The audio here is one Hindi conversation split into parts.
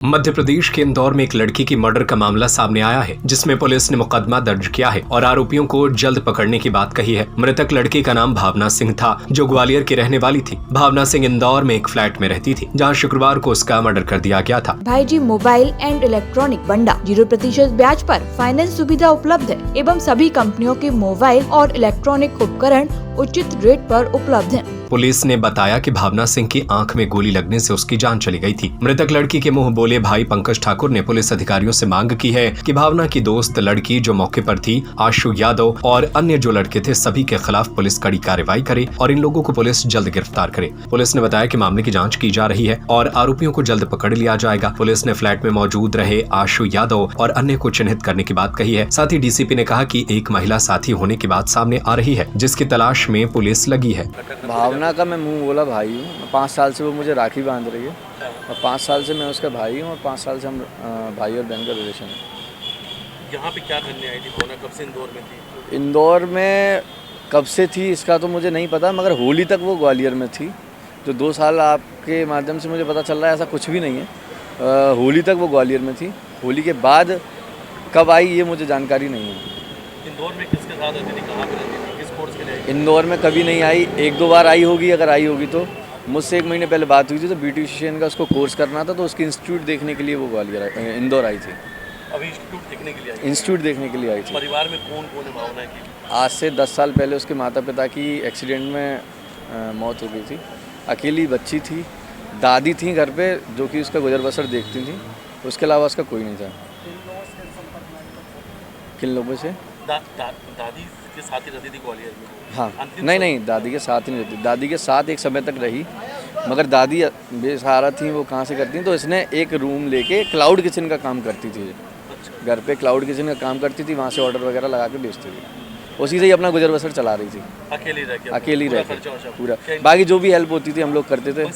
मध्य प्रदेश के इंदौर में एक लड़की की मर्डर का मामला सामने आया है, जिसमें पुलिस ने मुकदमा दर्ज किया है और आरोपियों को जल्द पकड़ने की बात कही है। मृतक लड़की का नाम भावना सिंह था, जो ग्वालियर की रहने वाली थी। भावना सिंह इंदौर में एक फ्लैट में रहती थी, जहां शुक्रवार को उसका मर्डर कर दिया गया था। भाईजी मोबाइल एंड इलेक्ट्रॉनिक बंडा 0% ब्याज पर फाइनेंस सुविधा उपलब्ध है एवं सभी कंपनियों के मोबाइल और इलेक्ट्रॉनिक उपकरण उचित रेट पर उपलब्ध हैं। पुलिस ने बताया कि भावना सिंह की आंख में गोली लगने से उसकी जान चली गई थी। मृतक लड़की के मुंह बोले भाई पंकज ठाकुर ने पुलिस अधिकारियों से मांग की है कि भावना की दोस्त लड़की जो मौके पर थी, आशु यादव और अन्य जो लड़के थे, सभी के खिलाफ पुलिस कड़ी कार्रवाई करे और इन लोगों को पुलिस जल्द गिरफ्तार करे। पुलिस ने बताया कि मामले की जांच की जा रही है और आरोपियों को जल्द पकड़ लिया जाएगा। पुलिस ने फ्लैट में मौजूद रहे आशु यादव और अन्य को चिन्हित करने की बात कही है। साथ ही डीसीपी ने कहा कि एक महिला साथी होने की बात सामने आ रही है, जिसकी तलाश में पुलिस लगी है। भावना का मैं मुंह बोला भाई हूँ। 5 साल से वो मुझे राखी बांध रही है और 5 साल से मैं उसका भाई हूँ और 5 साल से हम भाई और बहन का रिलेशन है। यहाँ पे क्या करने आई थी भावना? कब से इंदौर में थी? इंदौर में कब से थी इसका तो मुझे नहीं पता, मगर होली तक वो ग्वालियर में थी। जो 2 साल आपके माध्यम से मुझे पता चल रहा है, ऐसा कुछ भी नहीं है। होली तक वो ग्वालियर में थी। होली के बाद कब आई ये मुझे जानकारी नहीं है। इंदौर में किसके साथ रहती थी, कहाँ पे रहती थी, किस कोर्स के लिए? इंदौर में कभी नहीं आई, 1-2 बार आई होगी। अगर आई होगी तो मुझसे 1 महीने पहले बात हुई थी, तो ब्यूटिशियन का उसको कोर्स करना था, तो उसकी इंस्टीट्यूट देखने के लिए वो ग्वालियर इंदौर आई थी। अभी इंस्टीट्यूट देखने के लिए आई? इंस्टीट्यूट देखने के लिए आई थी। परिवार में कौन कौन है भावना की? आज से 10 साल पहले उसके माता पिता की एक्सीडेंट में मौत हो गई थी। अकेली बच्ची थी, दादी थी घर पे जो कि उसका गुजर बसर देखती थी। उसके अलावा उसका कोई नहीं था। किन लोगों से? दादी के साथ ही रहती थी ग्वालियर में? हाँ, नहीं, दादी के साथ ही नहीं रहती। दादी के साथ एक समय तक रही, मगर दादी बेसहारा थी, वो कहाँ से करती। तो इसने एक रूम लेके क्लाउड किचन का काम करती थी। घर पे क्लाउड किचन का काम करती थी, वहाँ से ऑर्डर वगैरह लगा के बेचती थी। उसी से ही अपना गुजर बसर चला रही थी। अकेली रह के पूरा। बाकी जो भी हेल्प होती थी हम लोग करते थे।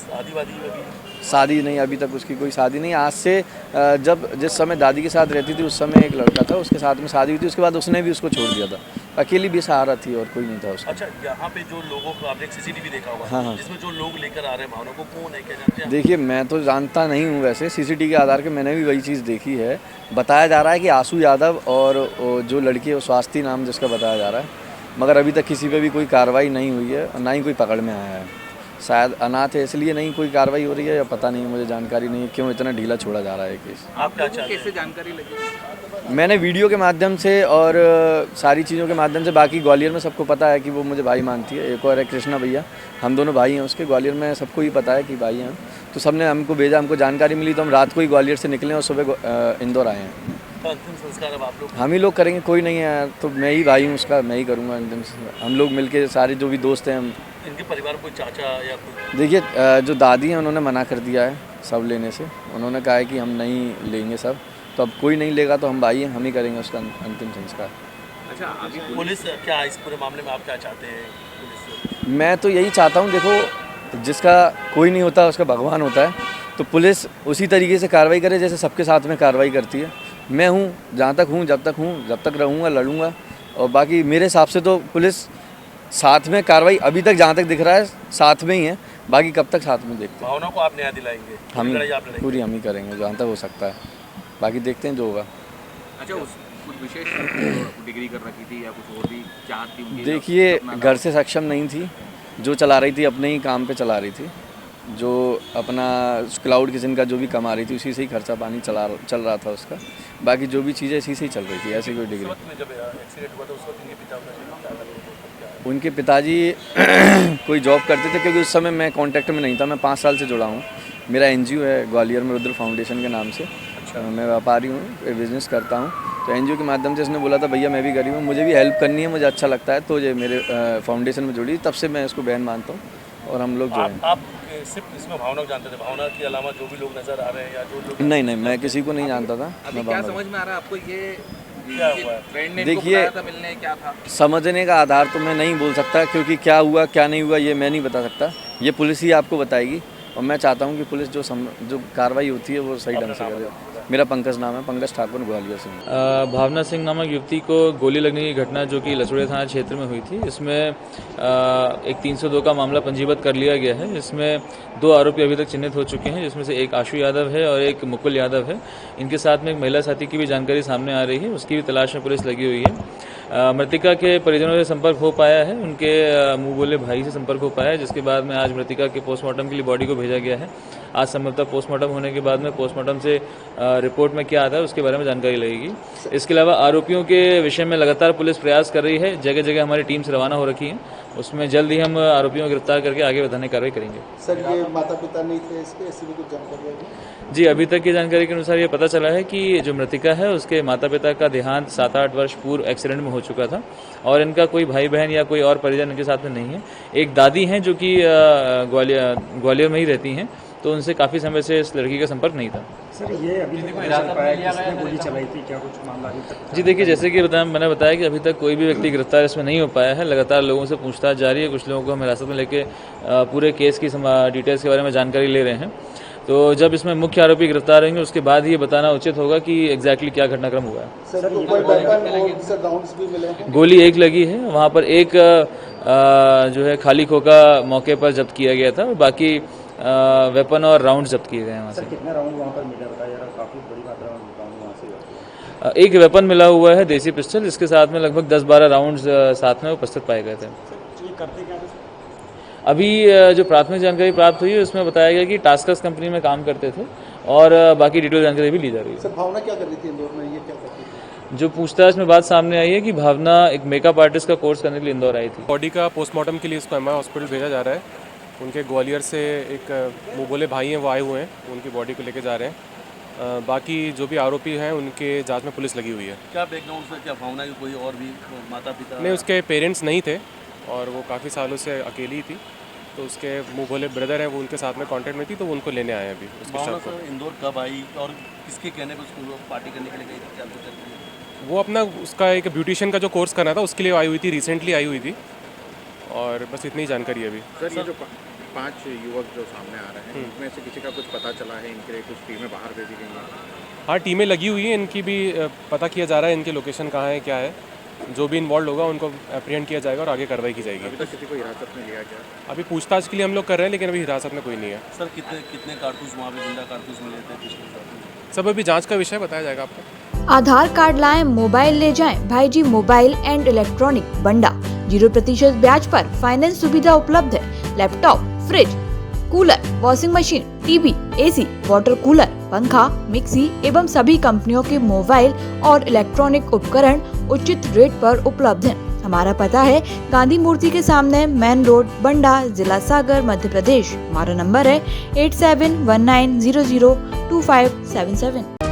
शादी नहीं, अभी तक उसकी कोई शादी नहीं। आज से जिस समय दादी के साथ रहती थी उस समय एक लड़का था, उसके साथ में शादी हुई थी। उसके बाद उसने भी उसको छोड़ दिया था। अकेली भी सहारा थी और कोई नहीं था उसका। अच्छा, यहाँ पे जो लोगों को आपने सीसीटीवी देखा होगा, हाँ, जिसमें जो लोग लेकर आ रहे हैं भावना को, कौन है, क्या जानते हैं? देखिए, मैं तो जानता नहीं हूँ वैसे। सीसीटीवी के आधार पे मैंने भी वही चीज़ देखी है। बताया जा रहा है कि आशु यादव और जो लड़की है वो स्वास्थी नाम जिसका बताया जा रहा है, मगर अभी तक किसी पे भी कोई कार्रवाई नहीं हुई है और ना ही कोई पकड़ में आया है। शायद अनाथ है इसलिए नहीं कोई कार्रवाई हो रही है, या पता नहीं, मुझे जानकारी नहीं है क्यों इतना ढीला छोड़ा जा रहा है केस। आप क्या चाहते हैं? कैसे जानकारी लगी? मैंने वीडियो के माध्यम से और सारी चीज़ों के माध्यम से, बाकी ग्वालियर में सबको पता है कि वो मुझे भाई मानती है। एक और है कृष्णा भैया, हम दोनों भाई हैं उसके। ग्वालियर में सबको ही पता है कि भाई हैं। तो सबने हमको भेजा, हमको जानकारी मिली, तो हम रात को ही ग्वालियर से निकले और सुबह इंदौर आए हैं। तो अंतिम संस्कार अब आप लोग? हम ही लोग करेंगे, कोई नहीं है तो मैं ही भाई हूँ उसका, मैं ही करूँगा अंतिम संस्कार। हम लोग मिलके सारे जो भी दोस्त हैं हम। इनके परिवार कोई चाचा या कोई? देखिए, जो दादी हैं उन्होंने मना कर दिया है सब लेने से। उन्होंने कहा है कि हम नहीं लेंगे सब, तो अब कोई नहीं लेगा तो हम भाई हैं, हम ही करेंगे उसका अंतिम संस्कार। अच्छा, अभी पुलिस क्या इस पूरे मामले में आप क्या चाहते हैं पुलिस से? मैं तो यही चाहता हूँ, देखो, जिसका कोई नहीं होता उसका भगवान होता है। तो पुलिस उसी तरीके से कार्रवाई करे जैसे सबके साथ में कार्रवाई करती है। मैं हूँ, जहाँ तक हूँ, जब तक रहूँगा, लड़ूंगा। और बाकी मेरे हिसाब से तो पुलिस साथ में कार्रवाई अभी तक जहाँ तक दिख रहा है साथ में ही है। बाकी कब तक साथ में देखते हैं। भावना को आप न्याय दिलाएंगे? हम पूरी हम ही करेंगे जहाँ तक हो सकता है, बाकी देखते हैं जो होगा। अच्छा, कुछ विशेष डिग्री कर रखी थी या कुछ और भी चाहती थी? देखिए, घर से सक्षम नहीं थी, जो चला रही थी अपने ही काम पे चला रही थी। जो अपना क्लाउड किचन का जो भी कमा रही थी उसी से ही खर्चा पानी चल रहा था उसका। बाकी जो भी चीज़ें इसी से ही चल रही थी, ऐसी कोई डिग्री। उनके पिताजी कोई जॉब करते थे, क्योंकि उस समय मैं कांटेक्ट में नहीं था। मैं 5 साल से जुड़ा हूँ। मेरा एनजीओ है ग्वालियर में, रुद्र फाउंडेशन के नाम से। मैं व्यापारी हूँ, बिज़नेस करता हूँ। तो एनजीओ के माध्यम से इसने बोला था भैया मैं भी गरीब हूँ, मुझे भी हेल्प करनी है, मुझे अच्छा लगता है, तो ये मेरे फाउंडेशन में जुड़ी। तब से मैं इसको बहन मानता हूँ और हम लोग जो हैं। आप सिर्फ इसमें भावना को जानते थे? भावना के अलावा जो भी लोग नज़र आ रहे हैं या जो लोग? नहीं, मैं किसी को नहीं जानता था। अभी क्या समझ में आ रहा है आपको? ये देखिए, क्या था? समझने का आधार तो मैं नहीं बोल सकता, क्योंकि क्या हुआ क्या नहीं हुआ ये मैं नहीं बता सकता। ये पुलिस ही आपको बताएगी। और मैं चाहता हूँ कि पुलिस जो कार्रवाई होती है वो सही ढंग से करे। मेरा पंकज नाम है, पंकज ठाकुर, ग्वालियर से। भावना सिंह नामक युवती को गोली लगने की घटना जो कि लसुड़िया थाना क्षेत्र में हुई थी, इसमें एक 302 का मामला पंजीबद्ध कर लिया गया है। इसमें 2 आरोपी अभी तक चिन्हित हो चुके हैं, जिसमें से एक आशु यादव है और एक मुकुल यादव है। इनके साथ में एक महिला साथी की भी जानकारी सामने आ रही है, उसकी भी तलाश में पुलिस लगी हुई है। मृतिका के परिजनों से संपर्क हो पाया है, उनके मुंह बोले भाई से संपर्क हो पाया है, जिसके बाद में आज मृतिका के पोस्टमार्टम के लिए बॉडी को भेजा गया है। आज संभवतः पोस्टमार्टम होने के बाद में पोस्टमार्टम से रिपोर्ट में क्या आता है उसके बारे में जानकारी लगेगी। इसके अलावा आरोपियों के विषय में लगातार पुलिस प्रयास कर रही है, जगह जगह हमारी टीम्स रवाना हो रखी हैं, उसमें जल्द ही हम आरोपियों को गिरफ्तार करके आगे बढ़ाने की कार्रवाई करेंगे। सर, ये माता पिता नहीं थे इसके, ऐसी भी कुछ जानकारी है? जी, अभी तक की जानकारी के अनुसार ये पता चला है कि जो मृतिका है उसके माता पिता का देहांत 7-8 वर्ष पूर्व एक्सीडेंट में हो चुका था और इनका कोई भाई बहन या कोई और परिजन इनके साथ में नहीं है। एक दादी हैं जो कि ग्वालियर में ही रहती हैं, तो उनसे काफ़ी समय से इस लड़की का संपर्क नहीं था। सर, ये अभी तक पता चल पाया किसने गोली चलाई थी, क्या कुछ मामला अभी तक? जी देखिए, जैसे कि मैंने बताया कि अभी तक कोई भी व्यक्ति गिरफ्तार इसमें नहीं हो पाया है। लगातार लोगों से पूछताछ जारी है, कुछ लोगों को हम हिरासत में लेके पूरे केस की डिटेल्स के बारे में जानकारी ले रहे हैं। तो जब इसमें मुख्य आरोपी गिरफ्तार होंगे उसके बाद ये बताना उचित होगा कि एग्जैक्टली क्या घटनाक्रम हुआ है। सर, कोई वेपन और सर राउंड्स भी मिले हैं? गोली एक लगी है, वहाँ पर एक जो है खाली खोखा मौके पर जब्त किया गया था, बाकी वेपन और राउंड जब्त किए गए हैं वहाँ से। सर, कितने राउंड वहाँ पर मिले बताया जा रहा? काफ़ी बड़ी मात्रा में राउंड वहाँ से। एक वेपन मिला हुआ है, देसी पिस्टल, इसके साथ में लगभग 10-12 राउंड साथ में उपस्थित पाए गए थे। ये करते क्या थे? अभी जो प्राथमिक जानकारी प्राप्त हुई है उसमें बताया गया कि टास्कस कंपनी में काम करते थे और बाकी डिटेल जानकारी भी ली जा रही है। सर, भावना क्या कर रही थी इंदौर में, ये क्या करती थी? जो पूछताछ में बात सामने आई है कि भावना एक मेकअप आर्टिस्ट का कोर्स करने के लिए इंदौर आई थी। बॉडी का पोस्टमार्टम के लिए इसको एमआई हॉस्पिटल भेजा जा रहा है। उनके ग्वालियर से एक मुँह बोले भाई हैं, वो आए हुए हैं, उनकी बॉडी को लेके जा रहे हैं। बाकी जो भी आरोपी हैं उनके जांच में पुलिस लगी हुई है। क्या बैकग्राउंड से, क्या भावना की कोई और भी माता पिता? नहीं, उसके पेरेंट्स नहीं थे और वो काफ़ी सालों से अकेली थी, तो उसके मुँह बोले ब्रदर हैं, वो उनके साथ में कांटेक्ट में थी, तो वो उनको लेने आए हैं अभी। भावना सर इंदौर कब आई और किसके कहने पर उसको पार्टी करने के लिए गई थी, क्या कुछ चल रही है? वो अपना उसका एक ब्यूटिशियन का जो कोर्स करना था उसके लिए आई हुई थी, रिसेंटली आई हुई थी, और बस इतनी जानकारी है अभी। सर, ये जो 5 युवक जो सामने आ रहे हैं, इनमें से किसी का कुछ पता चला है? इनके लिए कुछ टीमें बाहर भेजी गई हैं? हाँ, टीमें लगी हुई हैं, इनकी भी पता किया जा रहा है, इनकी लोकेशन कहाँ है, क्या है। जो भी इन्वॉल्व होगा उनको अप्रिहेंड किया जाएगा और आगे कार्रवाई की जाएगी। अभी तक किसी को हिरासत में लिया गया? अभी पूछताछ के लिए हम लोग कर रहे हैं, लेकिन अभी हिरासत में कोई नहीं है। सर, कितने कारतूस वहाँ पे जिंदा कारतूस मिले थे पिछले साल? सब अभी जांच का विषय बताया जाएगा आपको। आधार कार्ड लाएं, मोबाइल ले जाएं। भाईजी मोबाइल एंड इलेक्ट्रॉनिक बंडा 0% ब्याज पर फाइनेंस सुविधा उपलब्ध है। Laptop, fridge, cooler, washing machine, TV, AC, water cooler, पंखा, मिक्सी एवं सभी कंपनियों के मोबाइल और इलेक्ट्रॉनिक उपकरण उचित रेट पर उपलब्ध हैं। हमारा पता है गांधी मूर्ति के सामने, मेन रोड, बंडा, जिला सागर, मध्य प्रदेश। हमारा नंबर है 8719002577।